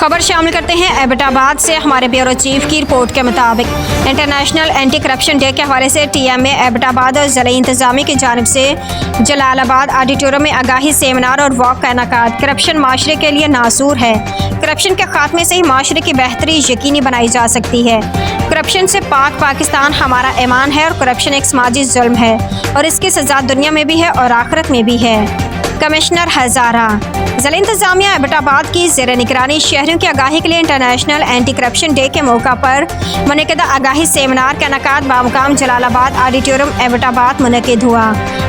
खबर शामिल करते हैं एबटाबाद से। हमारे ब्यूरो चीफ की रिपोर्ट के मुताबिक इंटरनेशनल एंटी करप्शन डे के हवाले से TMA एबटाबाद और ज़िला इंतज़ामिया की जानिब से जलालाबाद ऑडिटोरियम में आगाही सेमिनार और वॉक का इनेकाद। करप्शन माशरे के लिए नासूर है। करप्शन के खात्मे से ही माशरे की बेहतरी यकीनी बनाई जा सकती है। करप्शन से पाकिस्तान हमारा ईमान है और करप्शन एक समाजी जुल्म है और इसकी सज़ा दुनिया में भी है और आखिरत में भी है। कमिश्नर हज़ारा ज़िला इंतज़ामिया एबटाबाद की ज़ेर निगरानी शहरियों की आगाही के लिए इंटरनेशनल एंटी करप्शन डे के मौका पर मुनक़िदा आगाही सेमिनार का इनेकाद बामुकाम जलालाबाद ऑडिटोरियम एबटाबाद मुनक़िद हुआ,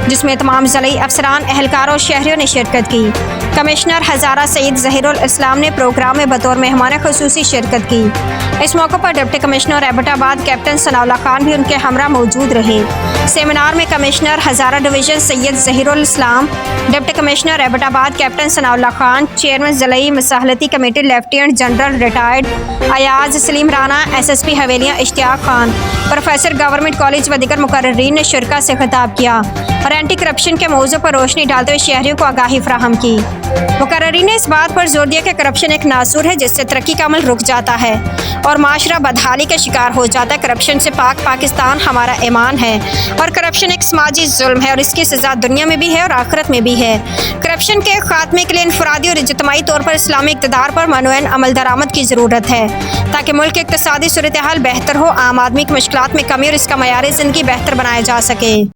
जिसमें तमाम ज़िली अफसरान, एहलकार और शहरियों ने शिरकत की। कमिश्नर हज़ारा सैयद ज़हीरुल इस्लाम ने प्रोग्राम में बतौर मेहमान खुसूसी शिरकत की। इस मौके पर deputy commissioner Abbottabad captain Sanaullah Khan भी उनके हमरा मौजूद रहे। सेमिनार में commissioner Hazara division Syed Zahirul Islam, deputy commissioner Abbottabad captain Sanaullah Khan, chairman ज़िली मसाहलती committee lieutenant general retired Ayaz Saleem Rana, SSP Havelian Ishtiaq Khan, professor government college व दीगर मुकर्ररीन ने शिरकत से खिताब किया और एंटी करप्शन के मौजू पर रोशनी डालते हुए शहरियों को आगाही फराहम की। मुकर्ररीन ने इस बात पर जोर दिया कि करप्शन एक नासूर है जिससे तरक्की का अमल रुक जाता है और माशरा बदहाली का शिकार हो जाता है। करप्शन से पाकिस्तान हमारा ईमान है और करप्शन एक समाजी जुल्म है और इसकी सज़ा दुनिया में भी है और आखिरत में भी है। करप्शन के खात्मे के लिए इनफरादी और इज्तिमाई तौर पर इस्लामी इक़्तिदार पर मनोअन अमल दरामद की ज़रूरत है ताकि मुल्क की इक़्तिसादी सूरत हाल बेहतर हो, आम आदमी की मुश्किलात में कमी और इसका मयार ज़िंदगी बेहतर बनाया जा सके।